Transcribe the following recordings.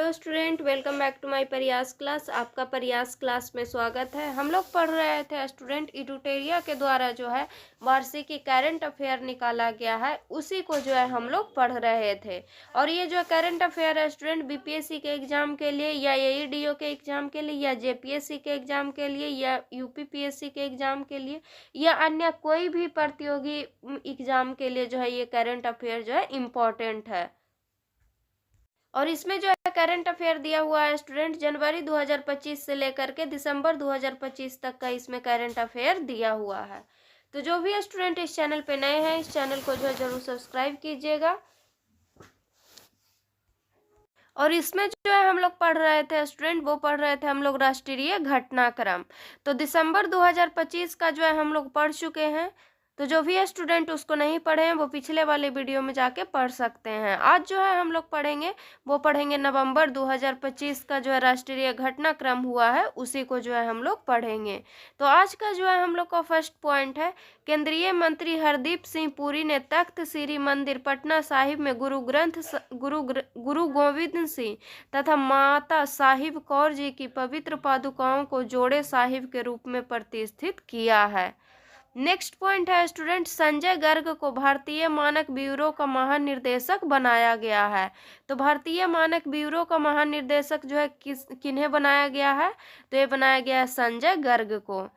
Hello student, welcome back to my Prayas class. आपका Prayas class में स्वागत है। हम लोग पढ़ रहे थे स्टूडेंट इडुटेरिया के द्वारा जो है वार्षिकी करंट अफेयर निकाला गया है, उसी को जो है हम लोग पढ़ रहे थे। और ये जो करंट अफेयर है स्टूडेंट बीपीएससी के एग्जाम के लिए या एईडीओ के एग्जाम के लिए या जेपीएससी के एग्जाम के लिए या यूपीपीएससी के एग्जाम के लिए या अन्य कोई भी प्रतियोगी एग्जाम के लिए जो है ये करंट अफेयर जो है इम्पोर्टेंट है। और इसमें जो है करंट अफेयर दिया हुआ है स्टूडेंट जनवरी 2025 से लेकर के दिसंबर 2025 तक का इसमें करंट अफेयर दिया हुआ है। तो जो भी स्टूडेंट इस चैनल पे नए हैं इस चैनल को जो है जरूर सब्सक्राइब कीजिएगा। और इसमें जो है हम लोग पढ़ रहे थे स्टूडेंट, वो पढ़ रहे थे हम लोग राष्ट्रीय घटनाक्रम। तो दिसंबर 2025 का जो है हम लोग पढ़ चुके हैं। तो जो भी स्टूडेंट उसको नहीं पढ़े हैं वो पिछले वाले वीडियो में जाके पढ़ सकते हैं। आज जो है हम लोग पढ़ेंगे वो पढ़ेंगे नवंबर 2025 का जो है राष्ट्रीय घटनाक्रम हुआ है उसी को जो है हम लोग पढ़ेंगे। तो आज का जो है हम लोग का फर्स्ट पॉइंट है, केंद्रीय मंत्री हरदीप सिंह पुरी ने तख्त श्री मंदिर पटना साहिब में गुरु गोविंद सिंह तथा माता साहिब कौर जी की पवित्र पादुकाओं को जोड़े साहिब के रूप में प्रतिष्ठित किया है। नेक्स्ट पॉइंट है स्टूडेंट, संजय गर्ग को भारतीय मानक ब्यूरो का महानिर्देशक बनाया गया है। तो भारतीय मानक ब्यूरो का महानिर्देशक जो है किन्हें बनाया गया है? तो ये बनाया गया है संजय गर्ग को।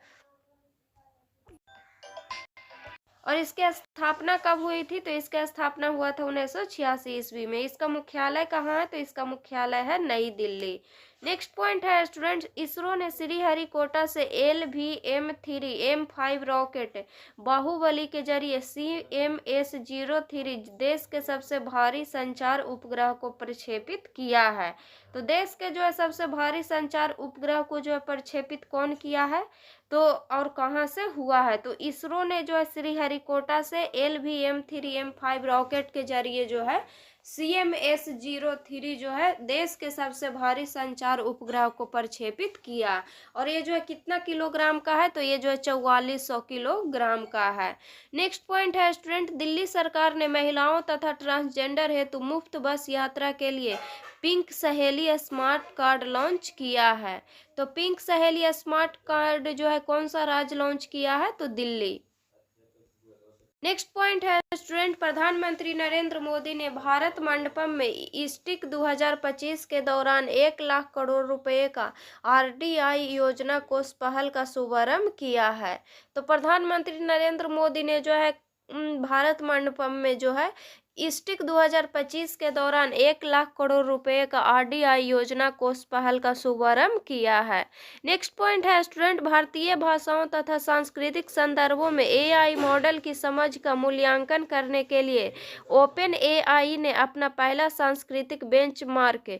और इसकी स्थापना कब हुई थी? तो इसका स्थापना हुआ था 1986 ईस्वी में। इसका मुख्यालय कहाँ है? तो इसका मुख्यालय है नई दिल्ली। नेक्स्ट पॉइंट है स्टूडेंट, इसरो ने श्रीहरिकोटा से LVM-3 M5 रॉकेट बाहुबली के जरिए CMS-03 देश के सबसे भारी संचार उपग्रह को प्रक्षेपित किया है। तो देश के जो है सबसे भारी संचार उपग्रह को जो है प्रक्षेपित कौन किया है तो और कहाँ से हुआ है? तो इसरो ने जो है श्रीहरिकोटा से LVM-3 M5 रॉकेट के जरिए जो है CMS-03 जो है देश के सबसे भारी संचार उपग्रह को प्रक्षेपित किया। और ये जो है कितना किलोग्राम का है? तो ये जो है 4400 किलोग्राम का है। नेक्स्ट पॉइंट है स्टूडेंट, दिल्ली सरकार ने महिलाओं तथा ट्रांसजेंडर हेतु मुफ्त बस यात्रा के लिए पिंक सहेली स्मार्ट कार्ड लॉन्च किया है। तो पिंक सहेली स्मार्ट कार्ड जो है कौन सा राज्य लॉन्च किया है? तो दिल्ली। नेक्स्ट पॉइंट है स्टूडेंट, प्रधानमंत्री नरेंद्र मोदी ने भारत मंडपम में ईस्टिक 2025 के दौरान 1 लाख करोड़ रुपए का RDI योजना कोष पहल का शुभारंभ किया है। तो प्रधानमंत्री नरेंद्र मोदी ने जो है भारत मंडपम में जो है ईस्टिक 2025 के दौरान 1 लाख करोड़ रुपए का RDI योजना कोष पहल का शुभारंभ किया है। नेक्स्ट पॉइंट है स्टूडेंट, भारतीय भाषाओं तथा सांस्कृतिक संदर्भों में AI मॉडल की समझ का मूल्यांकन करने के लिए OpenAI ने अपना पहला सांस्कृतिक बेंचमार्क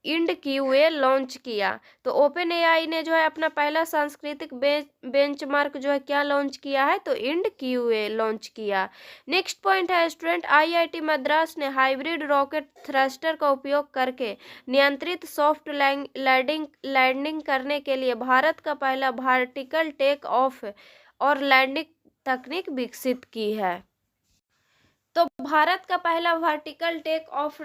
IndQA लॉन्च किया। तो OpenAI ने जो है अपना पहला सांस्कृतिक बेंचमार्क जो है क्या लॉन्च किया है? तो IndQA लॉन्च किया। नेक्स्ट पॉइंट है स्टूडेंट, IIT मद्रास ने हाइब्रिड रॉकेट थ्रस्टर का उपयोग करके नियंत्रित सॉफ्ट लैंडिंग करने के लिए भारत का पहला वर्टिकल टेक ऑफ और लैंडिंग तकनीक विकसित की है। तो भारत का पहला वर्टिकल टेक ऑफ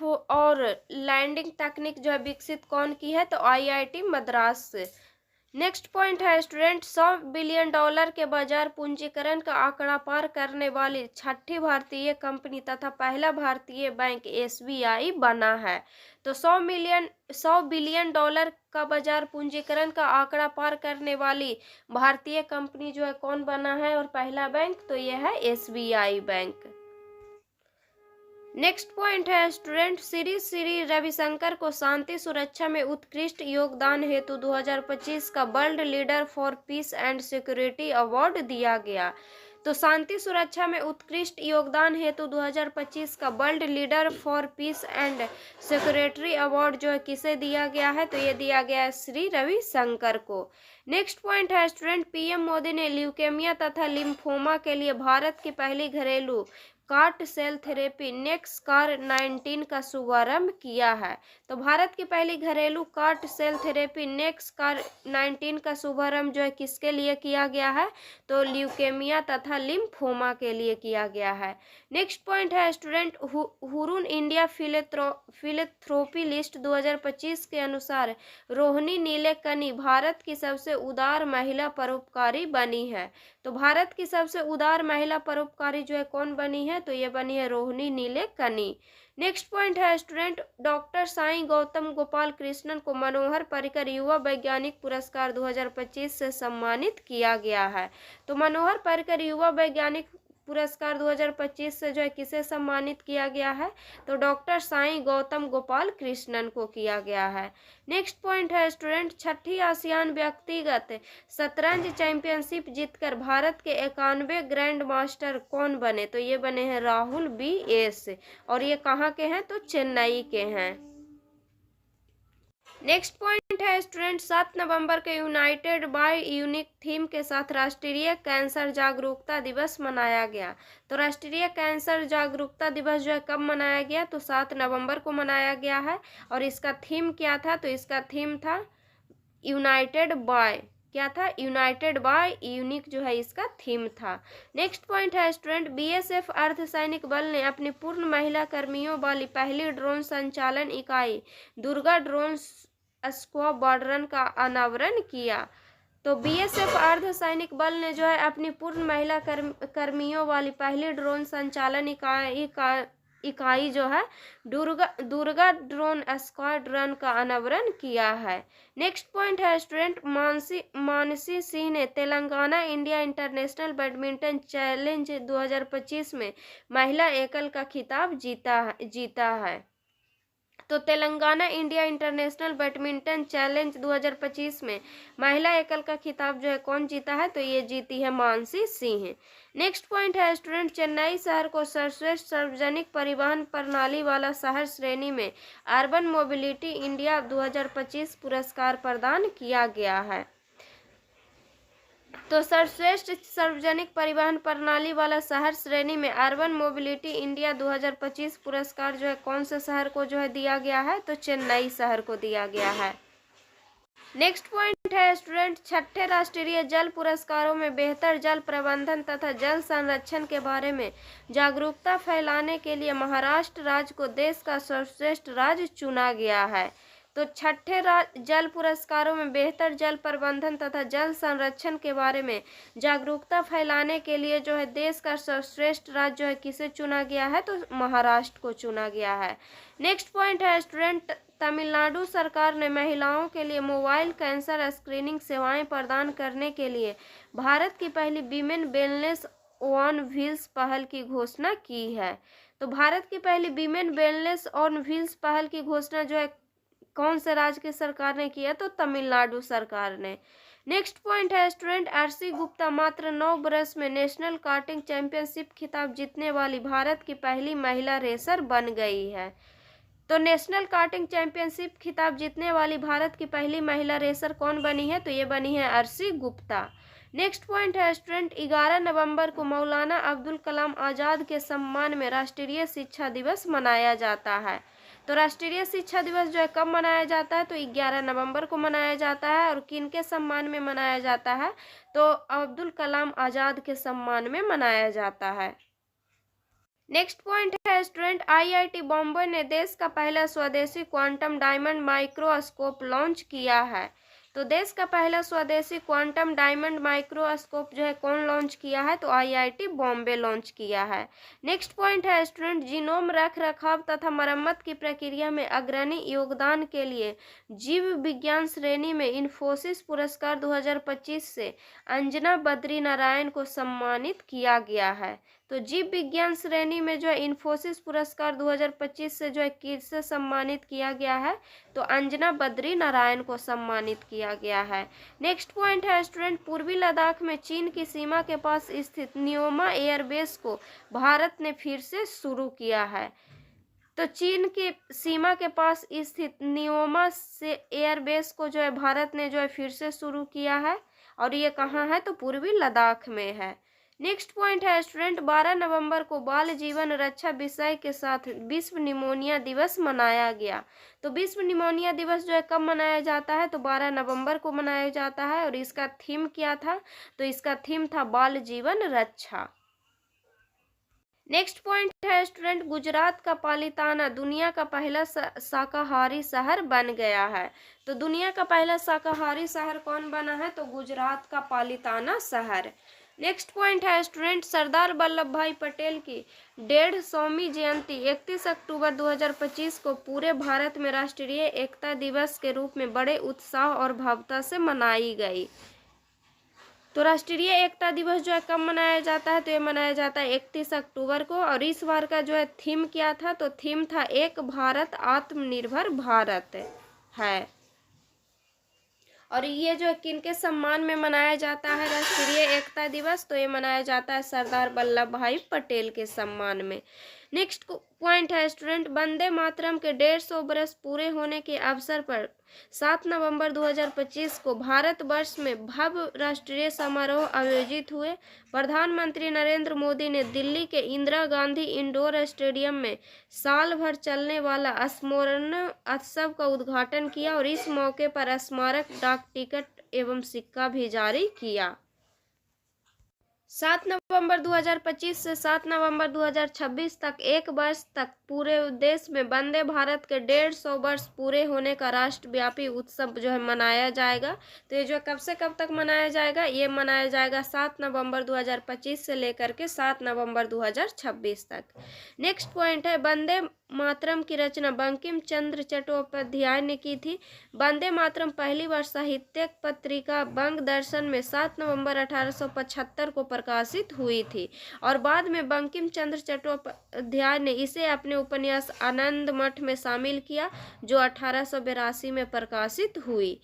और लैंडिंग तकनीक जो है विकसित कौन की है? तो IIT मद्रास से। नेक्स्ट पॉइंट है स्टूडेंट, $100 बिलियन के बाजार पूंजीकरण का आंकड़ा पार करने वाली छठी भारतीय कंपनी तथा पहला भारतीय बैंक SBI बना है। तो $100 बिलियन का बाजार पूंजीकरण का आंकड़ा पार करने वाली भारतीय कंपनी जो है कौन बना है और पहला बैंक? तो यह है SBI बैंक। नेक्स्ट पॉइंट है स्टूडेंट, श्री रविशंकर को शांति सुरक्षा में उत्कृष्ट योगदान हेतु 2025 का world leader for piece and security award दिया गया। तो शांति सुरक्षा में उत्कृष्ट योगदान हेतु 2025 का world leader for piece and security award जो है किसे दिया गया है? तो ये दिया गया है श्री रविशंकर को। नेक्स्ट पॉइंट है स्टूडेंट, PM मोदी ने ल्यूकेमिया तथा लिम्फोमा के लिए भारत की पहली घरेलू कार्ट सेल थेरेपी नेक्सकार 19 का शुभारंभ किया है। तो भारत की पहली घरेलू कार्ट सेल थेरेपी नेक्सकार 19 का शुभारंभ जो है किसके लिए किया गया है, तो ल्यूकेमिया तथा लिम्फोमा के लिए किया गया है। नेक्स्ट पॉइंट है student, Hurun India philanthropy list 2025 के अनुसार रोहिणी नीलेकनी भारत की सबसे उदार महिला परोपकारी बनी है। तो भारत की सबसे उदार महिला परोपकारी जो है कौन बनी है, तो ये बनी है रोहिणी नीलेकनी। नेक्स्ट पॉइंट है स्टूडेंट, डॉक्टर साईं गौतम गोपाल कृष्णन को मनोहर पर्रिकर युवा वैज्ञानिक पुरस्कार 2025 से सम्मानित किया गया है। तो मनोहर पर्रिकर युवा वैज्ञानिक पुरस्कार 2025 से जो है किसे सम्मानित किया गया है, तो डॉक्टर साईं गौतम गोपाल कृष्णन को किया गया है। नेक्स्ट पॉइंट है स्टूडेंट, छठी आसियान व्यक्तिगत शतरंज चैंपियनशिप जीतकर भारत के 91 ग्रैंड मास्टर कौन बने, तो ये बने हैं राहुल BS, और ये कहाँ के हैं, तो चेन्नई के हैं। नेक्स्ट पॉइंट है स्टूडेंट, 7 नवंबर के यूनाइटेड बाय यूनिक थीम के साथ राष्ट्रीय कैंसर जागरूकता दिवस मनाया गया। तो राष्ट्रीय कैंसर जागरूकता दिवस जो है कब मनाया गया, तो 7 नवंबर को मनाया गया है। और इसका थीम क्या था, तो इसका थीम था यूनाइटेड बाय, क्या था, यूनाइटेड बाय यूनिक जो है इसका थीम था। नेक्स्ट पॉइंट है स्टूडेंट, BSF अर्धसैनिक बल ने अपनी पूर्ण महिला कर्मियों वाली पहली ड्रोन संचालन इकाई दुर्गा ड्रोन स्क्वाड्रन का अनावरण किया। तो BSF अर्धसैनिक बल ने जो है अपनी पूर्ण महिला कर्मियों वाली पहली ड्रोन संचालन इकाई जो है दुर्गा ड्रोन स्क्वाड्रन का अनावरण किया है। नेक्स्ट पॉइंट है स्टूडेंट, मानसी सिंह ने Telangana India international badminton challenge 2025 में महिला एकल का खिताब जीता है। तो Telangana India international badminton challenge 2025 में महिला एकल का खिताब जो है कौन जीता है, तो ये जीती है मानसी सिंह। नेक्स्ट पॉइंट है स्टूडेंट, चेन्नई शहर को सर्वश्रेष्ठ सार्वजनिक परिवहन प्रणाली वाला शहर श्रेणी में अर्बन मोबिलिटी इंडिया 2025 पुरस्कार प्रदान किया गया है। तो सर्वश्रेष्ठ सार्वजनिक परिवहन प्रणाली वाला शहर श्रेणी में अर्बन मोबिलिटी इंडिया 2025 पुरस्कार जो है कौन से शहर को जो है दिया गया है, तो चेन्नई शहर को दिया गया है। नेक्स्ट पॉइंट है स्टूडेंट, छठे राष्ट्रीय जल पुरस्कारों में बेहतर जल प्रबंधन तथा जल संरक्षण के बारे में जागरूकता फैलाने के लिए महाराष्ट्र राज्य को देश का सर्वश्रेष्ठ राज्य चुना गया है। तो छठे जल पुरस्कारों में बेहतर जल प्रबंधन तथा जल संरक्षण के बारे में जागरूकता फैलाने के लिए जो है देश का सर्वश्रेष्ठ राज्य जो है किसे चुना गया है, तो महाराष्ट्र को चुना गया है। नेक्स्ट पॉइंट है स्टूडेंट, तमिलनाडु सरकार ने महिलाओं के लिए मोबाइल कैंसर स्क्रीनिंग सेवाएं प्रदान करने के लिए भारत की पहली वीमेन वेलनेस ऑन व्हील्स पहल की घोषणा की है। तो भारत की पहली वीमेन वेलनेस ऑन व्हील्स पहल की घोषणा जो है कौन से राज्य की सरकार ने किया, तो तमिलनाडु सरकार ने। नेक्स्ट पॉइंट है स्टूडेंट, आरसी गुप्ता मात्र 9 वर्ष में नेशनल कार्टिंग चैंपियनशिप खिताब जीतने वाली भारत की पहली महिला रेसर बन गई है। तो नेशनल कार्टिंग चैंपियनशिप खिताब जीतने वाली भारत की पहली महिला रेसर कौन बनी है, तो ये बनी है आरसी गुप्ता। नेक्स्ट पॉइंट है स्टूडेंट, 11 नवंबर को मौलाना अब्दुल कलाम आज़ाद के सम्मान में राष्ट्रीय शिक्षा दिवस मनाया जाता है। तो राष्ट्रीय शिक्षा दिवस जो है कब मनाया जाता है, तो 11 नवंबर को मनाया जाता है। और किन के सम्मान में मनाया जाता है, तो अब्दुल कलाम आज़ाद के सम्मान में मनाया जाता है। नेक्स्ट पॉइंट है स्टूडेंट, IIT बॉम्बे ने देश का पहला स्वदेशी क्वांटम डायमंड माइक्रोस्कोप लॉन्च किया है। तो देश का पहला स्वदेशी क्वांटम डायमंड माइक्रोस्कोप जो है कौन लॉन्च किया है, तो IIT बॉम्बे लॉन्च किया है। नेक्स्ट पॉइंट है स्टूडेंट, जीनोम रख रखाव तथा मरम्मत की प्रक्रिया में अग्रणी योगदान के लिए जीव विज्ञान श्रेणी में इन्फोसिस पुरस्कार 2025 से अंजना बद्री नारायण को सम्मानित किया गया है। तो जीव विज्ञान श्रेणी में जो है इन्फोसिस पुरस्कार 2025 से जो है किससे सम्मानित किया गया है, तो अंजना बद्री नारायण को सम्मानित किया गया है। नेक्स्ट पॉइंट है स्टूडेंट, पूर्वी लद्दाख में चीन की सीमा के पास स्थित न्योमा एयरबेस को भारत ने फिर से शुरू किया है। तो चीन की सीमा के पास स्थित न्योमा से एयरबेस को जो है भारत ने जो है फिर से शुरू किया है, और ये कहाँ है, तो पूर्वी लद्दाख में है। नेक्स्ट पॉइंट है स्टूडेंट, 12 नवंबर को बाल जीवन रक्षा विषय के साथ विश्व निमोनिया दिवस मनाया गया। तो विश्व निमोनिया दिवस जो है कब मनाया जाता है, तो 12 नवंबर को मनाया जाता है। और इसका थीम क्या था, तो इसका थीम था बाल जीवन रक्षा। नेक्स्ट पॉइंट है स्टूडेंट, गुजरात का पालिताना दुनिया का पहला शाकाहारी शहर बन गया है। तो दुनिया का पहला शाकाहारी शहर कौन बना है, तो गुजरात का पालिताना शहर। नेक्स्ट पॉइंट है स्टूडेंट, सरदार वल्लभ भाई पटेल की 150वीं जयंती 31 अक्टूबर 2025 को पूरे भारत में राष्ट्रीय एकता दिवस के रूप में बड़े उत्साह और भव्यता से मनाई गई। तो राष्ट्रीय एकता दिवस जो है कब मनाया जाता है, तो ये मनाया जाता है 31 अक्टूबर को। और इस बार का जो है थीम क्या था, तो थीम था एक भारत आत्मनिर्भर भारत है। और ये जो किनके सम्मान में मनाया जाता है राष्ट्रीय एकता दिवस, तो ये मनाया जाता है सरदार वल्लभ भाई पटेल के सम्मान में। नेक्स्ट पॉइंट है स्टूडेंट, वंदे मातरम के 150 वर्ष पूरे होने के अवसर पर 7 नवंबर 2025 को भारतवर्ष में भव्य राष्ट्रीय समारोह आयोजित हुए। प्रधानमंत्री नरेंद्र मोदी ने दिल्ली के इंदिरा गांधी इंडोर स्टेडियम में साल भर चलने वाला स्मरण उत्सव का उद्घाटन किया और इस मौके पर स्मारक डाक टिकट एवं सिक्का भी जारी किया। 7 नवंबर 2025 से 7 नवंबर 2026 तक एक वर्ष तक पूरे देश में वंदे भारत के 150 वर्ष पूरे होने का राष्ट्रव्यापी उत्सव जो है मनाया जाएगा। तो ये जो कब से कब तक मनाया जाएगा, ये मनाया जाएगा 7 नवंबर 2025 से लेकर के 7 नवंबर 2026 तक। नेक्स्ट पॉइंट है, वंदे मातरम की रचना बंकिम चंद्र चट्टोपाध्याय ने की थी। वंदे मातरम पहली बार साहित्यिक पत्रिका बंग दर्शन में 7 नवंबर 1875 को प्रकाशित हुई थी और बाद में बंकिम चंद्र चट्टोपाध्याय ने इसे अपने उपन्यास आनंद मठ में शामिल किया, जो 1882 में प्रकाशित हुई।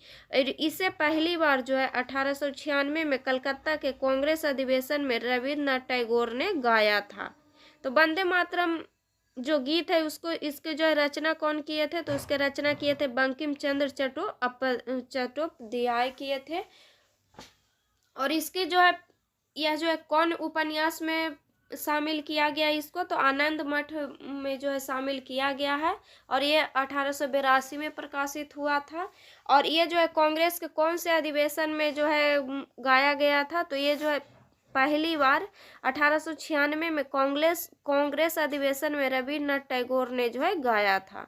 इसे पहली बार जो है 1896 में कलकत्ता के कांग्रेस अधिवेशन में रविन्द्रनाथ टैगोर ने गाया था। तो वंदे मातरम जो गीत है उसको इसके जो है रचना कौन किए थे, तो इसके रचना किए थे बंकिम चंद्र चट्टोपाध्याय किए थे। और इसके जो है यह जो है कौन उपन्यास में शामिल किया गया इसको, तो आनंद मठ में जो है शामिल किया गया है और ये 1882 में प्रकाशित हुआ था। और ये जो है कांग्रेस के कौन से अधिवेशन में जो है गाया गया था, तो ये जो है पहली बार 1896 में कांग्रेस अधिवेशन में रविन्द्रनाथ टैगोर ने जो है गाया था।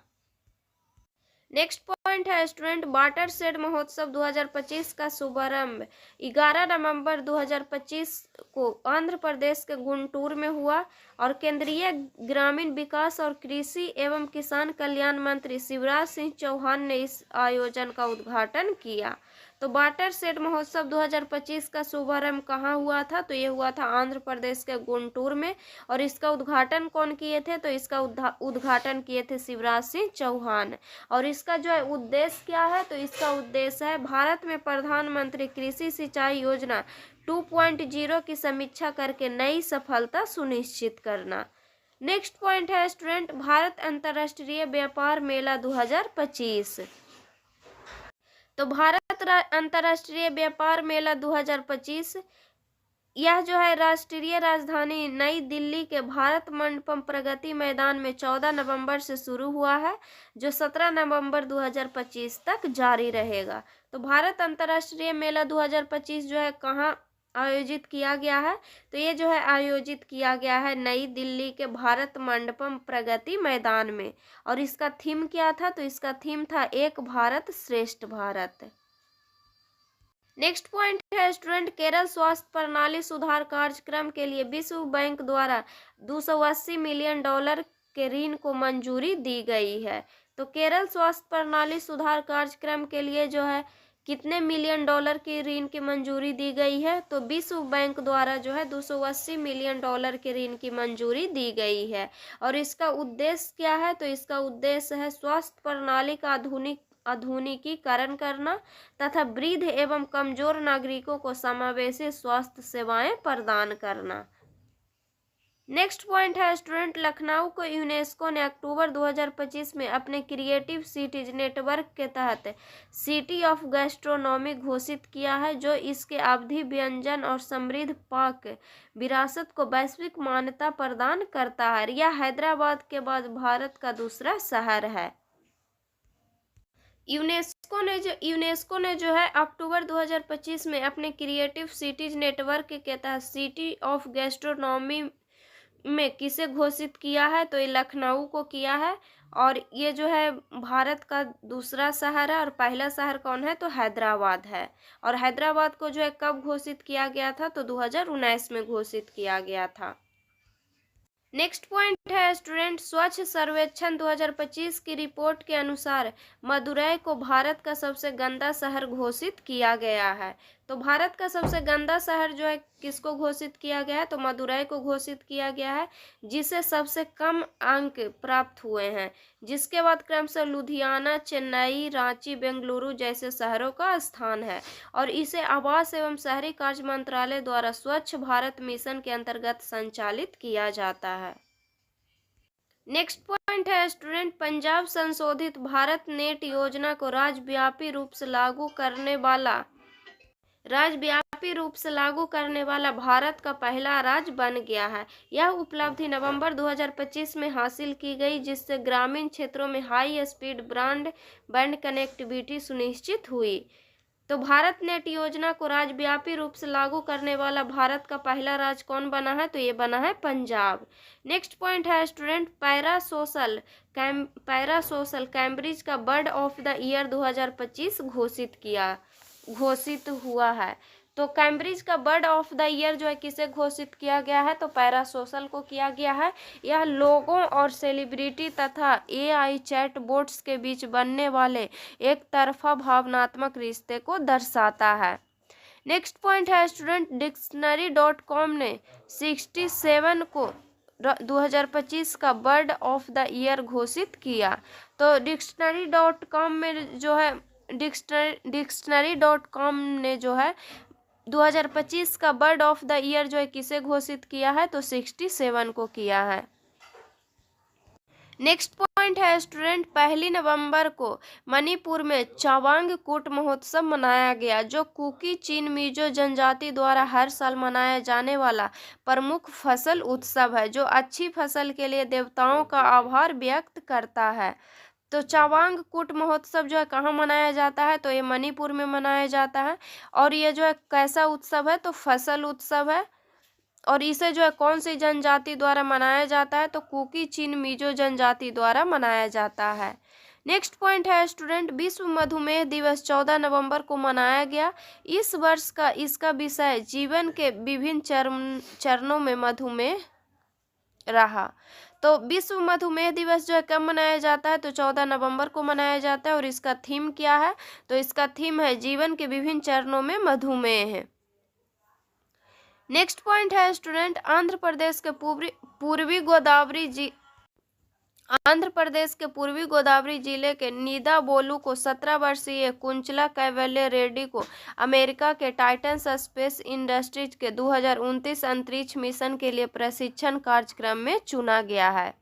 नेक्स्ट पॉइंट है स्टूडेंट, वाटर शेड महोत्सव 2025 का शुभारंभ 11 नवंबर 2025 को आंध्र प्रदेश के गुंटूर में हुआ और केंद्रीय ग्रामीण विकास और कृषि एवं किसान कल्याण मंत्री शिवराज सिंह चौहान ने इस आयोजन का उद्घाटन किया। तो वाटर शेड महोत्सव 2025 का शुभारंभ कहाँ हुआ था, तो ये हुआ था आंध्र प्रदेश के गुंटूर में। और इसका उद्घाटन कौन किए थे, तो इसका उद्घाटन किए थे शिवराज सिंह चौहान। और इसका जो है उद्देश्य क्या है, तो इसका उद्देश्य है भारत में प्रधानमंत्री कृषि सिंचाई योजना 2.0 की समीक्षा करके नई सफलता सुनिश्चित करना। नेक्स्ट पॉइंट है स्टूडेंट, भारत अंतर्राष्ट्रीय व्यापार मेला 2025। तो भारत अंतर्राष्ट्रीय व्यापार मेला 2025 यह जो है राष्ट्रीय राजधानी नई दिल्ली के भारत मंडपम प्रगति मैदान में 14 नवंबर से शुरू हुआ है, जो 17 नवंबर 2025 तक जारी रहेगा। तो भारत अंतर्राष्ट्रीय मेला 2025 जो है कहाँ आयोजित किया गया है, तो ये जो है आयोजित किया गया है नई दिल्ली के भारत मंडपम प्रगति मैदान में। और इसका थीम क्या था, तो इसका थीम था एक भारत श्रेष्ठ भारत। नेक्स्ट पॉइंट है स्टूडेंट, केरल स्वास्थ्य प्रणाली सुधार कार्यक्रम के लिए विश्व बैंक द्वारा 280 मिलियन डॉलर के ऋण को मंजूरी दी गई है। तो केरल स्वास्थ्य प्रणाली सुधार कार्यक्रम के लिए जो है कितने मिलियन डॉलर की ऋण की मंजूरी दी गई है, तो विश्व बैंक द्वारा जो है 280 मिलियन डॉलर के ऋण की मंजूरी दी गई है। और इसका उद्देश्य क्या है, तो इसका उद्देश्य है स्वास्थ्य प्रणाली का आधुनिकीकरण करना तथा वृद्ध एवं कमजोर नागरिकों को समावेशी स्वास्थ्य सेवाएं प्रदान करना। नेक्स्ट पॉइंट है स्टूडेंट, लखनऊ को यूनेस्को ने अक्टूबर 2025 में अपने क्रिएटिव सिटीज नेटवर्क के तहत सिटी ऑफ गैस्ट्रोनॉमी घोषित किया है, जो इसके अवधि व्यंजन और समृद्ध पाक विरासत को वैश्विक मान्यता प्रदान करता है। यह हैदराबाद के बाद भारत का दूसरा शहर है। यूनेस्को ने जो है अक्टूबर 2025 में अपने क्रिएटिव सिटीज नेटवर्क के तहत सिटी ऑफ गैस्ट्रोनॉमी में किसे घोषित किया है, तो ये लखनऊ को किया है। और ये जो है भारत का दूसरा शहर है, और पहला शहर कौन है, तो हैदराबाद है। और हैदराबाद को जो है कब घोषित किया गया था, तो 2019 में घोषित किया गया था। नेक्स्ट पॉइंट है स्टूडेंट, स्वच्छ सर्वेक्षण 2025 की रिपोर्ट के अनुसार मदुरै को भारत का सबसे गंदा शहर घोषित किया गया है। तो भारत का सबसे गंदा शहर जो है किसको घोषित किया गया है, तो मदुरै को घोषित किया गया है, जिसे सबसे कम अंक प्राप्त हुए हैं। जिसके बाद क्रमशः लुधियाना, चेन्नई, रांची, बेंगलुरु जैसे शहरों का स्थान है। और इसे आवास एवं शहरी कार्य मंत्रालय द्वारा स्वच्छ भारत मिशन के अंतर्गत संचालित किया जाता है। नेक्स्ट पॉइंट है स्टूडेंट, पंजाब संशोधित भारत नेट योजना को राज्यव्यापी रूप से लागू करने वाला भारत का पहला राज्य बन गया है। यह उपलब्धि नवंबर 2025 में हासिल की गई, जिससे ग्रामीण क्षेत्रों में हाई स्पीड ब्रॉडबैंड कनेक्टिविटी सुनिश्चित हुई। तो भारत नेट योजना को राज्यव्यापी रूप से लागू करने वाला भारत का पहला राज्य कौन बना है, तो ये बना है पंजाब। नेक्स्ट पॉइंट है स्टूडेंट, पैरासोशल कैम्ब्रिज का बर्ड ऑफ द ईयर 2025 घोषित हुआ है। तो कैम्ब्रिज का बर्ड ऑफ द ईयर जो है किसे घोषित किया गया है, तो पैरासोशल को किया गया है। यह लोगों और सेलिब्रिटी तथा AI चैटबॉट्स के बीच बनने वाले एक तरफा भावनात्मक रिश्ते को दर्शाता है। नेक्स्ट पॉइंट है स्टूडेंट, डिक्शनरी.com ने 67 को 2025 का बर्ड ऑफ द ईयर घोषित किया। तो डिक्शनरी.com में जो है डिक्शनरी.com ने जो है 2025 का बर्ड ऑफ द ईयर जो है किसे घोषित किया है, तो 67 को किया है। नेक्स्ट पॉइंट है स्टूडेंट, 1 नवंबर को मणिपुर में चावांग कूट महोत्सव मनाया गया, जो कुकी चीन मिजो जनजाति द्वारा हर साल मनाया जाने वाला प्रमुख फसल उत्सव है, जो अच्छी फसल के लिए देवताओं का आभार व्यक्त करता है। तो चावांग कूट महोत्सव जो है कहाँ मनाया जाता है, तो ये मणिपुर में मनाया जाता है। और ये जो है कैसा उत्सव है, तो फसल उत्सव है। और इसे जो है कौन सी जनजाति द्वारा मनाया जाता है, तो कुकी चीन मिजो जनजाति द्वारा मनाया जाता है। नेक्स्ट पॉइंट है स्टूडेंट, विश्व मधुमेह दिवस 14 नवंबर को मनाया गया। इस वर्ष का इसका विषय जीवन के विभिन्न चरणों में मधुमेह रहा। तो विश्व मधुमेह दिवस जो है कब मनाया जाता है, तो 14 नवंबर को मनाया जाता है। और इसका थीम क्या है, तो इसका थीम है जीवन के विभिन्न चरणों में मधुमेह है। नेक्स्ट पॉइंट है स्टूडेंट, आंध्र प्रदेश के पूर्वी गोदावरी जिले के नीदाबोलू को 17 वर्षीय कुंचला कैवल्य रेड्डी को अमेरिका के टाइटन्स स्पेस इंडस्ट्रीज के 2029 अंतरिक्ष मिशन के लिए प्रशिक्षण कार्यक्रम में चुना गया है।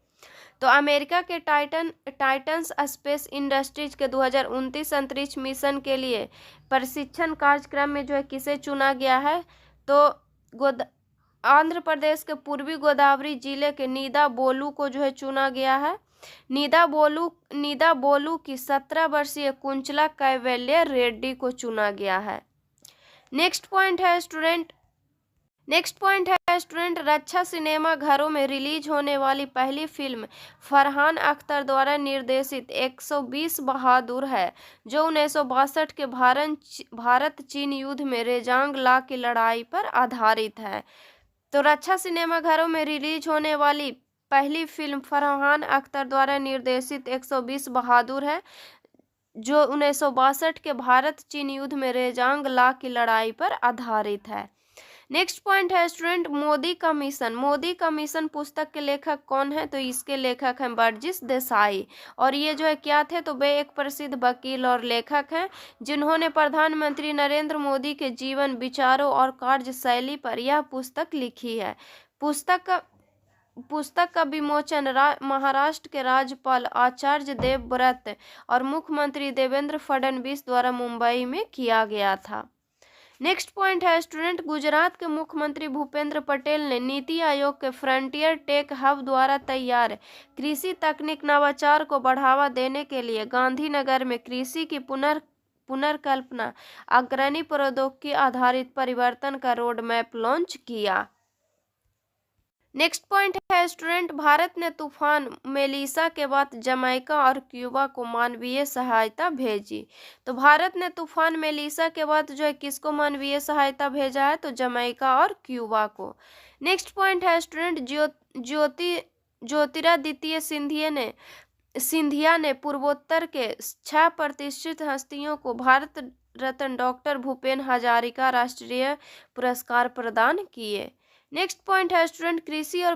तो अमेरिका के टाइटन्स स्पेस इंडस्ट्रीज के 2029 अंतरिक्ष मिशन के लिए प्रशिक्षण कार्यक्रम में जो है किसे चुना गया है, तो आंध्र प्रदेश के पूर्वी गोदावरी जिले के नीदाबोलू को जो है चुना गया है। नीदाबोलू की 17 वर्षीय कुंचला कैवल्य रेड्डी को चुना गया है। नेक्स्ट पॉइंट है स्टूडेंट, रक्षा सिनेमा घरों में रिलीज होने वाली पहली फिल्म फरहान अख्तर द्वारा निर्देशित 120 बहादुर है, जो 1962 के भारत चीन युद्ध में रेजांग ला की लड़ाई पर आधारित है। तो रक्षा सिनेमा घरों में रिलीज होने वाली पहली फिल्म फरहान अख्तर द्वारा निर्देशित 120 बहादुर है, जो 1962 के भारत चीन युद्ध में रेजांग ला की लड़ाई पर आधारित है। नेक्स्ट पॉइंट है स्टूडेंट, मोदी का मिशन पुस्तक के लेखक कौन है, तो इसके लेखक हैं बर्जिस देसाई। और ये जो है क्या थे, तो वे एक प्रसिद्ध वकील और लेखक हैं, जिन्होंने प्रधानमंत्री नरेंद्र मोदी के जीवन, विचारों और कार्यशैली पर यह पुस्तक लिखी है। पुस्तक का विमोचन महाराष्ट्र के राज्यपाल आचार्य देवव्रत और मुख्यमंत्री देवेंद्र फडणवीस द्वारा मुंबई में किया गया था। नेक्स्ट पॉइंट है स्टूडेंट, गुजरात के मुख्यमंत्री भूपेंद्र पटेल ने नीति आयोग के फ्रंटियर टेक हब द्वारा तैयार कृषि तकनीक नवाचार को बढ़ावा देने के लिए गांधीनगर में कृषि की पुनर्कल्पना अग्रणी प्रौद्योगिकी आधारित परिवर्तन का रोड मैप लॉन्च किया। नेक्स्ट पॉइंट है स्टूडेंट, भारत ने तूफान मेलिसा के बाद जमैका और क्यूबा को मानवीय सहायता भेजी। तो भारत ने तूफान मेलिसा के बाद जो है किसको मानवीय सहायता भेजा है, तो जमैका और क्यूबा को। नेक्स्ट पॉइंट है स्टूडेंट, ज्योतिरादित्य सिंधिया ने पूर्वोत्तर के 6 प्रतिष्ठित हस्तियों को भारत रत्न डॉक्टर भूपेन हजारिका राष्ट्रीय पुरस्कार प्रदान किए। नेक्स्ट पॉइंट है स्टूडेंट, कृषि और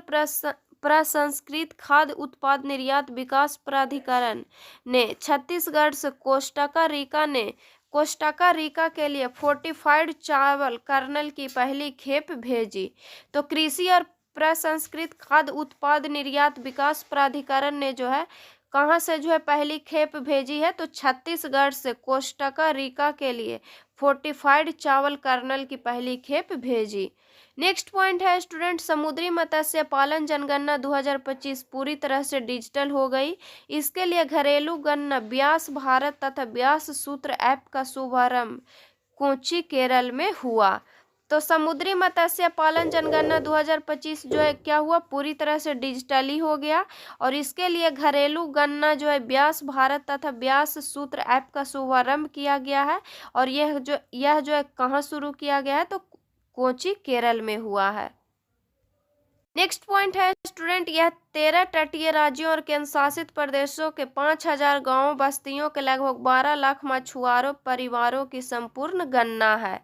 प्रसंस्कृत खाद्य उत्पाद निर्यात विकास प्राधिकरण ने छत्तीसगढ़ से कोस्टा रिका के लिए फोर्टिफाइड चावल कर्नल की पहली खेप भेजी। तो कृषि और प्रसंस्कृत खाद्य उत्पाद निर्यात विकास प्राधिकरण ने जो है कहाँ से जो है पहली खेप भेजी है, तो छत्तीसगढ़ से कोस्टा रिका के लिए फोर्टिफाइड चावल कर्नल की पहली खेप भेजी। नेक्स्ट पॉइंट है स्टूडेंट, समुद्री मत्स्य पालन जनगणना 2025 पूरी तरह से डिजिटल हो गई। इसके लिए घरेलू गणना व्यास भारत तथा व्यास सूत्र ऐप का शुभारंभ कोच्चि केरल में हुआ। तो समुद्री मत्स्य पालन जनगणना 2025 जो है क्या हुआ, पूरी तरह से डिजिटली हो गया और इसके लिए घरेलू गणना जो है व्यास भारत तथा व्यास सूत्र ऐप का शुभारंभ किया गया है और यह जो है कहाँ शुरू किया गया है, तो कोच्चि केरल में हुआ है। नेक्स्ट पॉइंट है स्टूडेंट, यह 13 तटीय राज्यों और केंद्र शासित प्रदेशों के 5000 गांवों बस्तियों के लगभग 12 लाख मछुआरों परिवारों की संपूर्ण गणना है।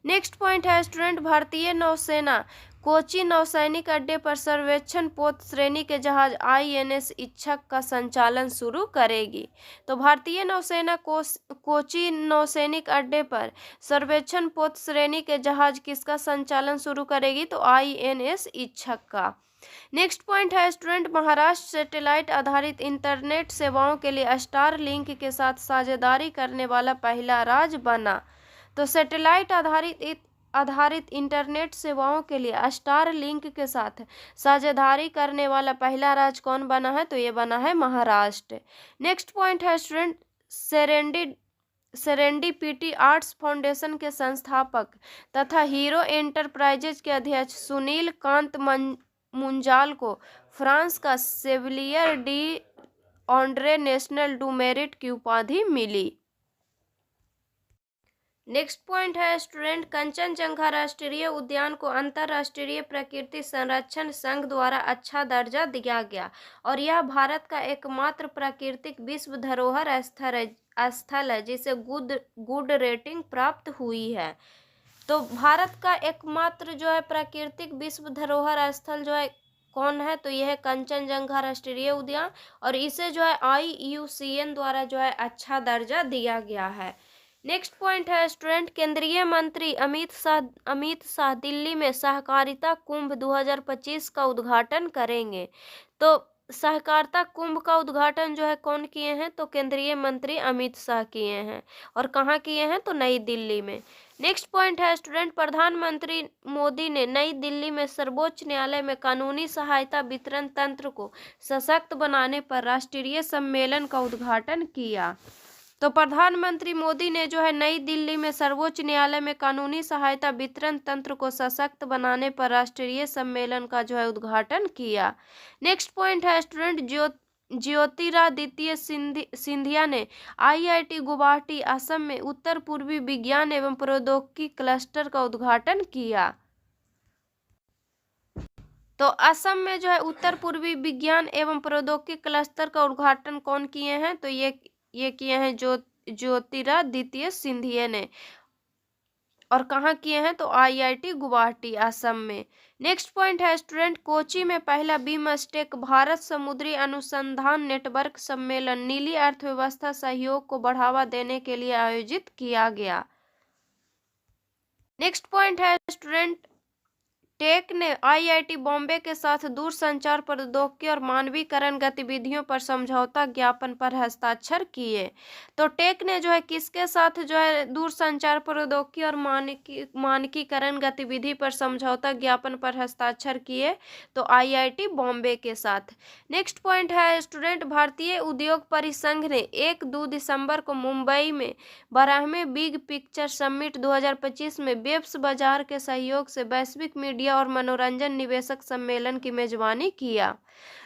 नेक्स्ट पॉइंट है स्टूडेंट, भारतीय नौसेना कोच्चि नौसैनिक अड्डे पर सर्वेक्षण पोत श्रेणी के जहाज INS इच्छक का संचालन शुरू करेगी। तो भारतीय नौसेना कोच्चि नौसैनिक अड्डे पर सर्वेक्षण पोत श्रेणी के जहाज किसका संचालन शुरू करेगी, तो INS इच्छक का। नेक्स्ट पॉइंट है स्टूडेंट, महाराष्ट्र सैटेलाइट आधारित इंटरनेट सेवाओं के लिए स्टार लिंक के साथ साझेदारी करने वाला पहला राज्य बना। तो सैटेलाइट आधारित इंटरनेट सेवाओं के लिए स्टार लिंक के साथ साझेदारी करने वाला पहला राज्य कौन बना है, तो ये बना है महाराष्ट्र। नेक्स्ट पॉइंट है स्टूडेंट, सेरेंडिपिटी आर्ट्स फाउंडेशन के संस्थापक तथा हीरो एंटरप्राइजेज के अध्यक्ष सुनील कांत मुंजाल को फ्रांस का Chevalier de Ordre National du Merite की उपाधि मिली। नेक्स्ट पॉइंट है स्टूडेंट, कंचनजंगा राष्ट्रीय उद्यान को अंतर्राष्ट्रीय प्रकृति संरक्षण संघ द्वारा अच्छा दर्जा दिया गया और यह भारत का एकमात्र प्राकृतिक विश्व धरोहर स्थल है जिसे गुड रेटिंग प्राप्त हुई है। तो भारत का एकमात्र जो है प्राकृतिक विश्व धरोहर स्थल जो है कौन है, तो यह है कंचनजंगा राष्ट्रीय उद्यान और इसे जो है IUCN द्वारा जो है अच्छा दर्जा दिया गया है। नेक्स्ट पॉइंट है स्टूडेंट, केंद्रीय मंत्री अमित शाह दिल्ली में सहकारिता कुंभ 2025 का उद्घाटन करेंगे। तो सहकारिता कुंभ का उद्घाटन जो है कौन किए हैं, तो केंद्रीय मंत्री अमित शाह किए हैं और कहाँ किए हैं, तो नई दिल्ली में। नेक्स्ट पॉइंट है स्टूडेंट, प्रधानमंत्री मोदी ने नई दिल्ली में सर्वोच्च न्यायालय में कानूनी सहायता वितरण तंत्र को सशक्त बनाने पर राष्ट्रीय सम्मेलन का उद्घाटन किया। तो प्रधानमंत्री मोदी ने जो है नई दिल्ली में सर्वोच्च न्यायालय में कानूनी सहायता वितरण तंत्र को सशक्त बनाने पर राष्ट्रीय सम्मेलन का जो है उद्घाटन किया। नेक्स्ट पॉइंट है स्टूडेंट, ज्योतिरादित्य सिंधिया ने IIT गुवाहाटी असम में उत्तर पूर्वी विज्ञान एवं प्रौद्योगिकी क्लस्टर का उद्घाटन किया। तो असम में जो है उत्तर पूर्वी विज्ञान एवं प्रौद्योगिकी क्लस्टर का उद्घाटन कौन किए हैं, तो ये किए हैं ज्योतिरादित्य सिंधिया ने और कहाँ किए हैं, तो IIT गुवाहाटी असम में। नेक्स्ट पॉइंट है स्टूडेंट, कोच्चि में पहला बीमस्टेक भारत समुद्री अनुसंधान नेटवर्क सम्मेलन नीली अर्थव्यवस्था सहयोग को बढ़ावा देने के लिए आयोजित किया गया। नेक्स्ट पॉइंट है स्टूडेंट, टेक ने आईआईटी बॉम्बे के साथ दूरसंचार प्रौद्योगिकी और मानवीकरण गतिविधियों पर समझौता ज्ञापन पर हस्ताक्षर किए। तो टेक ने जो है किसके साथ जो है दूरसंचार प्रौद्योगिकी और मानकीकरण गतिविधि पर समझौता ज्ञापन पर हस्ताक्षर किए? तो आईआईटी बॉम्बे के साथ। नेक्स्ट पॉइंट है स्टूडेंट, भारतीय उद्योग परिसंघ ने 1-2 दिसंबर को मुंबई में 12वें बिग पिक्चर समिट 2025 में वेब्स बाजार के सहयोग से वैश्विक मीडिया और मनोरंजन निवेशक सम्मेलन की मेजबानी किया।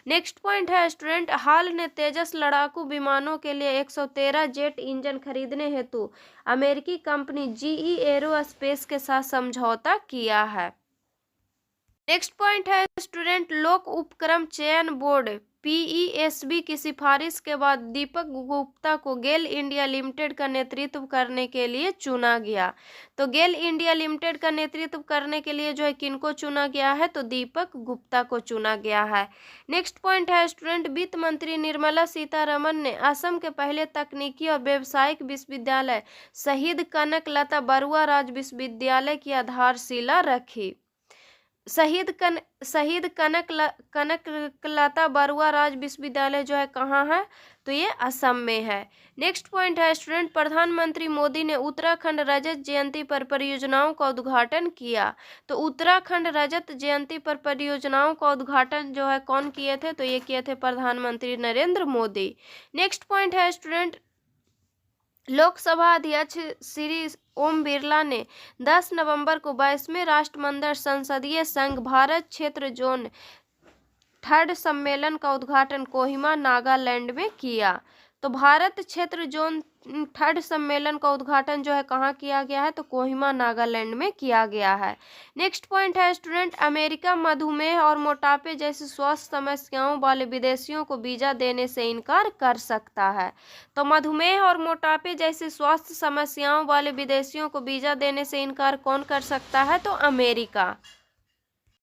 नेक्स्ट पॉइंट है स्टूडेंट, हाल ने तेजस लड़ाकू विमानों के लिए 113 जेट इंजन खरीदने हेतु अमेरिकी कंपनी जीई एरोस्पेस के साथ समझौता किया है। नेक्स्ट पॉइंट है स्टूडेंट, लोक उपक्रम चयन बोर्ड पीईएसबी की सिफारिश के बाद दीपक गुप्ता को गेल इंडिया लिमिटेड का नेतृत्व करने के लिए चुना गया। तो गेल इंडिया लिमिटेड का नेतृत्व करने के लिए जो है किनको चुना गया है? तो दीपक गुप्ता को चुना गया है। नेक्स्ट पॉइंट है स्टूडेंट, वित्त मंत्री निर्मला सीतारमन ने असम के पहले तकनीकी और व्यावसायिक विश्वविद्यालय शहीद कनक लता बरुआ राज्य विश्वविद्यालय की आधारशिला रखी। शहीद कनक लता बरुआ राज्य विश्वविद्यालय जो है कहाँ है? तो ये असम में है। नेक्स्ट पॉइंट है स्टूडेंट, प्रधानमंत्री मोदी ने उत्तराखंड रजत जयंती पर परियोजनाओं का उद्घाटन किया। तो उत्तराखंड रजत जयंती पर परियोजनाओं का उद्घाटन जो है कौन किए थे? तो ये किए थे प्रधानमंत्री नरेंद्र मोदी। नेक्स्ट पॉइंट है स्टूडेंट, लोकसभा अध्यक्ष श्री ओम बिरला ने 10 नवंबर को 22वें राष्ट्रमंडल संसदीय संघ भारत क्षेत्र जोन 3rd सम्मेलन का उद्घाटन कोहिमा नागालैंड में किया। तो भारत क्षेत्र जोन 3rd सम्मेलन का उद्घाटन जो है कहाँ किया गया है? तो कोहिमा नागालैंड में किया गया है। नेक्स्ट पॉइंट है स्टूडेंट, अमेरिका मधुमेह और मोटापे जैसी स्वास्थ्य समस्याओं वाले विदेशियों को वीजा देने से इनकार कर सकता है। तो मधुमेह और मोटापे जैसी स्वास्थ्य समस्याओं वाले विदेशियों को वीजा देने से इनकार कौन कर सकता है? तो अमेरिका।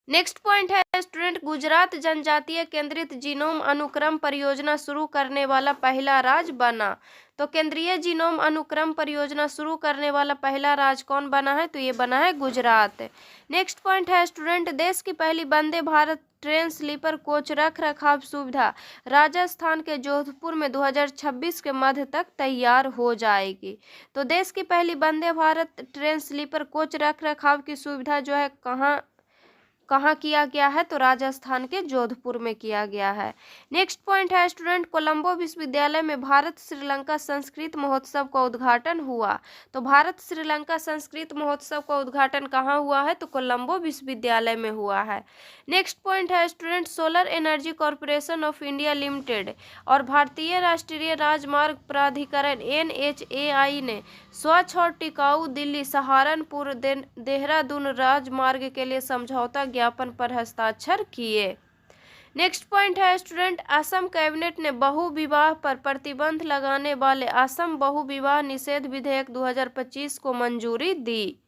नेक्स्ट पॉइंट है स्टूडेंट, गुजरात जनजातीय केंद्रित जीनोम अनुक्रम परियोजना शुरू करने वाला पहला राज्य बना। तो केंद्रीय जीनोम अनुक्रम परियोजना शुरू करने वाला पहला राज्य कौन बना है? तो ये बना है गुजरात। नेक्स्ट पॉइंट है स्टूडेंट, देश की पहली Vande Bharat train sleeper coach रख रखाव सुविधा राजस्थान के जोधपुर में 2026 के मध्य तक तैयार हो जाएगी। तो देश की पहली Vande Bharat train sleeper coach रख रखाव की सुविधा जो है कहाँ किया गया है? तो राजस्थान के जोधपुर में किया गया है। नेक्स्ट पॉइंट है स्टूडेंट, कोलंबो विश्वविद्यालय में भारत श्रीलंका संस्कृत महोत्सव का उद्घाटन हुआ। तो भारत श्रीलंका संस्कृत महोत्सव का उद्घाटन कहाँ हुआ है? तो कोलंबो विश्वविद्यालय में हुआ है। नेक्स्ट पॉइंट है student, solar energy corporation of India limited और भारतीय राष्ट्रीय राजमार्ग प्राधिकरण NHAI ने स्वच्छ और टिकाऊ दिल्ली सहारनपुर देहरादून राजमार्ग के लिए समझौता ज्ञापन पर हस्ताक्षर किए। नेक्स्ट पॉइंट है स्टूडेंट, असम कैबिनेट ने बहु विवाह पर प्रतिबंध लगाने वाले असम बहु विवाह निषेध विधेयक 2025 को मंजूरी दी।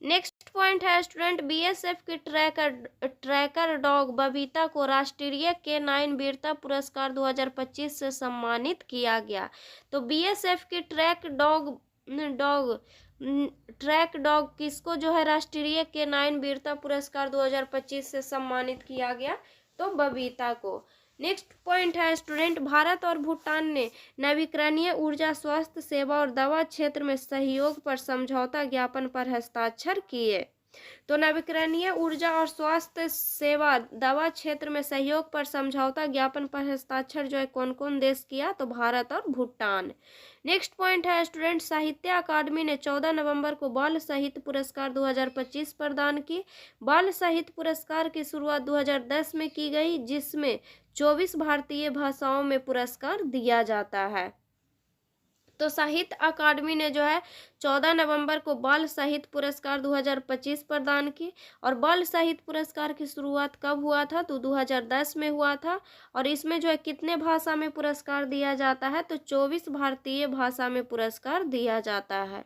नेक्स्ट पॉइंट है स्टूडेंट, बीएसएफ की ट्रैकर डॉग बबीता को राष्ट्रीय K9 वीरता पुरस्कार 2025 से सम्मानित किया गया। तो बीएसएफ की ट्रैक डॉग किसको जो है राष्ट्रीय K9 वीरता पुरस्कार 2025 से सम्मानित किया गया? तो बबीता को। नेक्स्ट पॉइंट है स्टूडेंट, भारत और भूटान ने नवीकरणीय ऊर्जा, स्वास्थ्य सेवा और दवा क्षेत्र में सहयोग पर समझौता ज्ञापन पर हस्ताक्षर किए। तो नवीकरणीय ऊर्जा और स्वास्थ्य सेवा दवा क्षेत्र में सहयोग पर समझौता ज्ञापन पर हस्ताक्षर जो है कौन कौन देश किया? तो भारत और भूटान। नेक्स्ट पॉइंट है स्टूडेंट, साहित्य अकादमी ने 14 नवंबर को बाल साहित्य पुरस्कार 2025 प्रदान की। बाल साहित्य पुरस्कार की शुरुआत 2010 में की गई, जिसमें 24 भारतीय भाषाओं में पुरस्कार दिया जाता है। तो साहित्य अकादमी ने जो है 14 नवंबर को बाल साहित्य पुरस्कार 2025 प्रदान की। और बाल साहित्य पुरस्कार की शुरुआत कब हुआ था? तो 2010 में हुआ था। और इसमें जो है कितने भाषा में पुरस्कार दिया जाता है? तो 24 भारतीय भाषा में पुरस्कार दिया जाता है।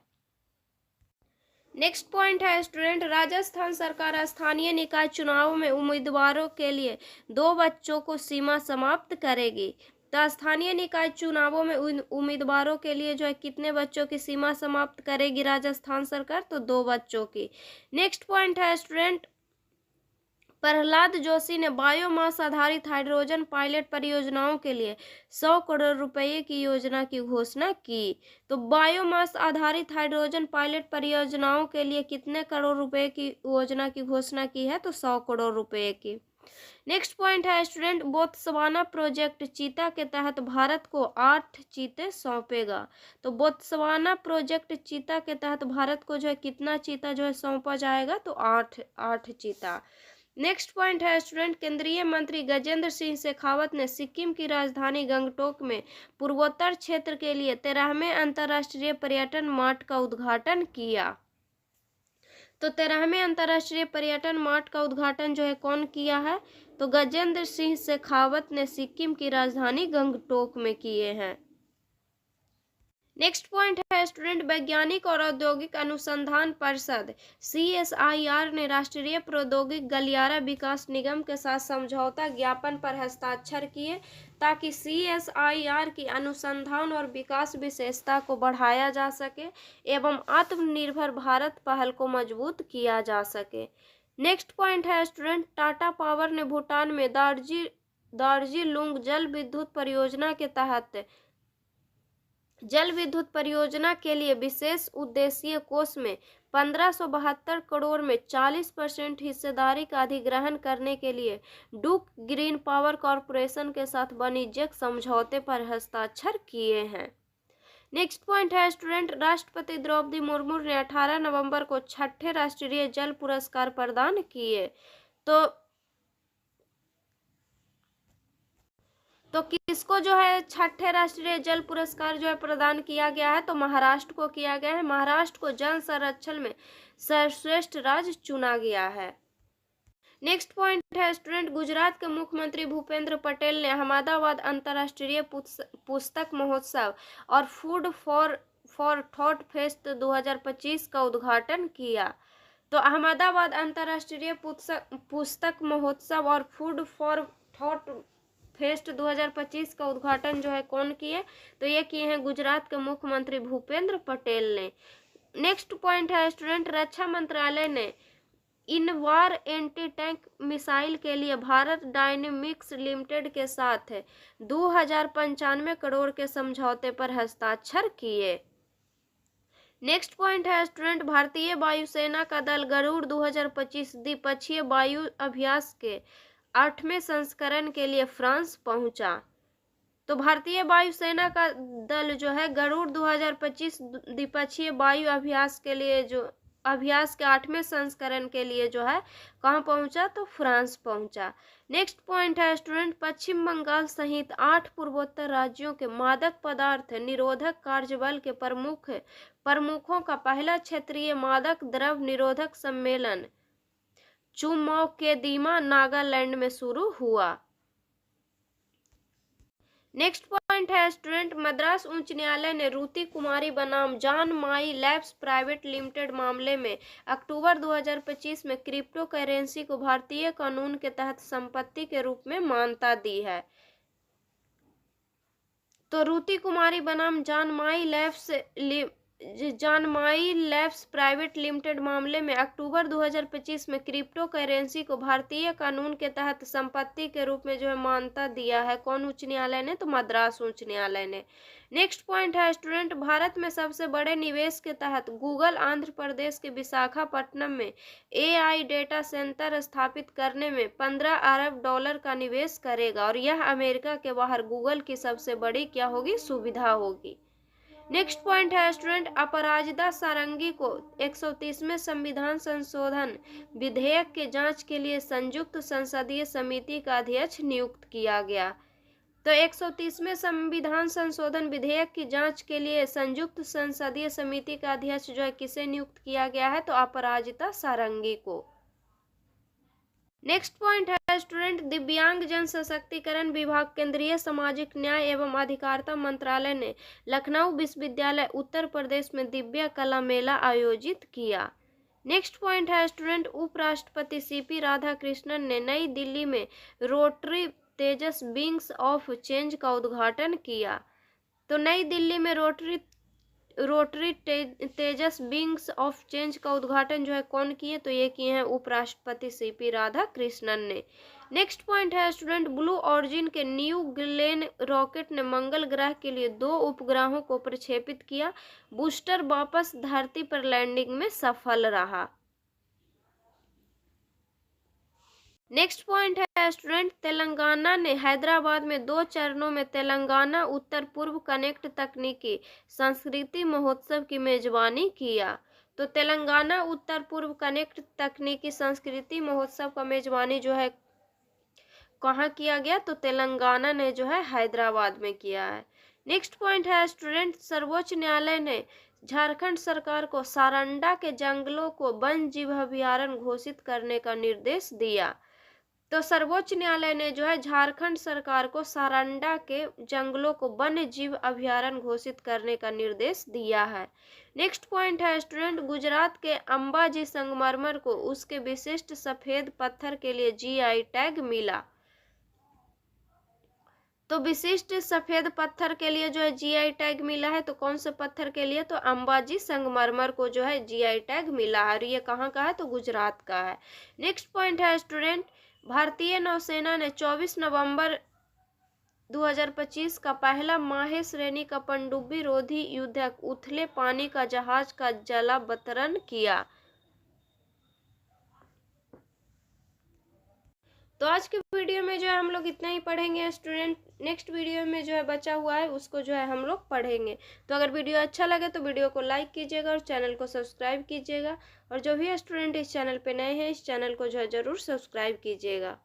नेक्स्ट पॉइंट है स्टूडेंट, राजस्थान सरकार स्थानीय निकाय चुनावों में उम्मीदवारों के लिए 2 बच्चों को सीमा समाप्त करेगी। तो स्थानीय निकाय चुनावों में उम्मीदवारों के लिए जो है कितने बच्चों की सीमा समाप्त करेगी राजस्थान सरकार? तो 2 बच्चों की। नेक्स्ट पॉइंट है स्टूडेंट, प्रहलाद जोशी ने बायोमास आधारित हाइड्रोजन पायलट परियोजनाओं के लिए 100 करोड़ रुपए की योजना की घोषणा की। तो बायोमास आधारित हाइड्रोजन पायलट परियोजनाओं के लिए कितने करोड़ रुपए की योजना की घोषणा की है? तो 100 करोड़ रुपए की। नेक्स्ट पॉइंट है स्टूडेंट, बोत्सवाना प्रोजेक्ट चीता के तहत भारत को 8 चीते सौंपेगा। तो बोत्सवाना प्रोजेक्ट चीता के तहत भारत को जो है कितना चीता जो है सौंपा जाएगा? तो 8 चीता। नेक्स्ट पॉइंट है स्टूडेंट, केंद्रीय मंत्री गजेंद्र सिंह शेखावत ने सिक्किम की राजधानी गंगटोक में पूर्वोत्तर क्षेत्र के लिए 13वें अंतर्राष्ट्रीय पर्यटन मार्ट का उद्घाटन किया। तो 13वें अंतर्राष्ट्रीय पर्यटन मार्ट का उद्घाटन जो है कौन किया है? तो गजेंद्र सिंह शेखावत ने सिक्किम की राजधानी गंगटोक में किए हैं। नेक्स्ट पॉइंट है स्टूडेंट, वैज्ञानिक और औद्योगिक अनुसंधान परिषद CSIR ने राष्ट्रीय प्रौद्योगिक गलियारा विकास निगम के साथ समझौता ज्ञापन पर हस्ताक्षर किए ताकि CSIR की अनुसंधान और विकास विशेषता को बढ़ाया जा सके एवं आत्मनिर्भर भारत पहल को मजबूत किया जा सके। नेक्स्ट पॉइंट है स्टूडेंट, टाटा पावर ने भूटान में दार्जिलिंग जल विद्युत परियोजना के तहत जल विद्युत परियोजना के लिए विशेष उद्देश्य कोष में 1572 करोड़ में 40% हिस्सेदारी का अधिग्रहण करने के लिए डूक ग्रीन पावर कॉरपोरेशन के साथ वाणिज्यिक समझौते पर हस्ताक्षर किए हैं। नेक्स्ट पॉइंट है स्टूडेंट, राष्ट्रपति द्रौपदी मुर्मू ने 18 नवंबर को 6ठे राष्ट्रीय जल पुरस्कार प्रदान किए। तो किसको जो है 6ठे राष्ट्रीय जल पुरस्कार जो है प्रदान किया गया है? तो महाराष्ट्र को किया गया है। महाराष्ट्र को जल संरक्षण में सर्वश्रेष्ठ राज्य चुना गया है। नेक्स्ट पॉइंट है स्टूडेंट, गुजरात के मुख्यमंत्री भूपेंद्र पटेल ने अहमदाबाद अंतर्राष्ट्रीय पुस्तक महोत्सव और फूड फॉर थॉट फेस्ट 2025 का उद्घाटन किया। तो अहमदाबाद अंतर्राष्ट्रीय पुस्तक महोत्सव और फूड फॉर थॉट फेस्ट 2025 का उद्घाटन जो है कौन किए? तो ये किए हैं गुजरात के मुख्यमंत्री भूपेंद्र पटेल ने। नेक्स्ट पॉइंट है स्टूडेंट, रक्षा मंत्रालय ने इनवार एंटी टैंक मिसाइल के लिए भारत डायनेमिक्स लिमिटेड के साथ 2095 करोड़ के समझौते पर हस्ताक्षर किए। नेक्स्ट पॉइंट है स्टूडेंट, भारतीय वायुसेना का दल गरुड़ 2025 द्विपक्षीय वायु अभ्यास के 8वें संस्करण के लिए फ्रांस पहुंचा। तो भारतीय वायुसेना का दल जो है गरुड़ 2025 द्विपक्षीय वायु अभ्यास के लिए जो अभ्यास के 8वें संस्करण के लिए जो है कहाँ पहुंचा? तो फ्रांस पहुंचा। नेक्स्ट पॉइंट है स्टूडेंट, पश्चिम बंगाल सहित 8 पूर्वोत्तर राज्यों के मादक पदार्थ निरोधक कार्यबल के प्रमुखों का पहला क्षेत्रीय मादक द्रव्य निरोधक सम्मेलन चुमौकेदीमा नागालैंड में शुरू हुआ। नेक्स्ट पॉइंट है स्टूडेंट, मद्रास उच्च न्यायालय ने रुति कुमारी बनाम join my labs private limited मामले में अक्टूबर 2025 में क्रिप्टो करेंसी को भारतीय कानून के तहत संपत्ति के रूप में मान्यता दी है। तो रुति कुमारी बनाम join my labs private limited मामले में अक्टूबर 2025 में क्रिप्टो करेंसी को भारतीय कानून के तहत संपत्ति के रूप में जो है मान्यता दिया है। कौन उच्च न्यायालय ने? तो मद्रास उच्च न्यायालय ने। नेक्स्ट पॉइंट है स्टूडेंट, भारत में सबसे बड़े निवेश के तहत गूगल आंध्र प्रदेश के विशाखापट्टनम में AI डेटा सेंटर स्थापित करने में $15 अरब का निवेश करेगा और यह अमेरिका के बाहर गूगल की सबसे बड़ी क्या होगी? सुविधा होगी। नेक्स्ट पॉइंट है स्टूडेंट, अपराजिता सारंगी को 130वें संविधान संशोधन विधेयक के जांच के लिए संयुक्त संसदीय समिति का अध्यक्ष नियुक्त किया गया। तो 130वें संविधान संशोधन विधेयक की जांच के लिए संयुक्त संसदीय समिति का अध्यक्ष जो है किसे नियुक्त किया गया है? तो अपराजिता सारंगी को। नेक्स्ट पॉइंट है स्टूडेंट, दिव्यांग जन सशक्तिकरण विभाग केंद्रीय सामाजिक न्याय एवं अधिकारिता मंत्रालय ने लखनऊ विश्वविद्यालय उत्तर प्रदेश में दिव्य कला मेला आयोजित किया। नेक्स्ट पॉइंट है स्टूडेंट, उपराष्ट्रपति CP राधाकृष्णन ने नई दिल्ली में rotary Tejas wings of change का उद्घाटन किया। तो नई दिल्ली में rotary Tejas wings of change का उद्घाटन जो है कौन किए, तो ये किए हैं उपराष्ट्रपति सीपी राधाकृष्णन ने। नेक्स्ट पॉइंट है स्टूडेंट, ब्लू ऑरिजिन के न्यू ग्लेन रॉकेट ने मंगल ग्रह के लिए 2 उपग्रहों को प्रक्षेपित किया। बूस्टर वापस धरती पर लैंडिंग में सफल रहा। नेक्स्ट पॉइंट है स्टूडेंट, तेलंगाना ने हैदराबाद में 2 चरणों में तेलंगाना उत्तर पूर्व कनेक्ट तकनीकी संस्कृति महोत्सव की मेजबानी किया। तो तेलंगाना उत्तर पूर्व कनेक्ट तकनीकी संस्कृति महोत्सव का मेजबानी जो है कहाँ किया गया, तो तेलंगाना ने जो है हैदराबाद में किया है। नेक्स्ट पॉइंट है स्टूडेंट, सर्वोच्च न्यायालय ने झारखंड सरकार को सारंडा के जंगलों को वन जीव अभयारण्य घोषित करने का निर्देश दिया। तो सर्वोच्च न्यायालय ने जो है झारखंड सरकार को सारंडा के जंगलों को वन्य जीव अभयारण्य घोषित करने का निर्देश दिया है। नेक्स्ट पॉइंट है स्टूडेंट, गुजरात के अंबाजी संगमरमर को उसके विशिष्ट सफेद पत्थर के लिए जीआई टैग मिला। तो विशिष्ट सफेद पत्थर के लिए जो है जीआई टैग मिला है, तो कौन से पत्थर के लिए, तो अंबाजी संगमरमर को जो है जीआई टैग मिला है। और ये कहाँ का है, तो गुजरात का है। नेक्स्ट पॉइंट है स्टूडेंट, भारतीय नौसेना ने 24 नवंबर 2025 का पहला माहे श्रेणी का पनडुब्बी रोधी युद्धक उथले पानी का जहाज का जलावतरण किया। तो आज के वीडियो में जो है हम लोग इतना ही पढ़ेंगे स्टूडेंट। नेक्स्ट वीडियो में जो है बचा हुआ है उसको जो है हम लोग पढ़ेंगे। तो अगर वीडियो अच्छा लगे तो वीडियो को लाइक कीजिएगा और चैनल को सब्सक्राइब कीजिएगा। और जो भी स्टूडेंट इस चैनल पे नए हैं, इस चैनल को जो है ज़रूर सब्सक्राइब कीजिएगा।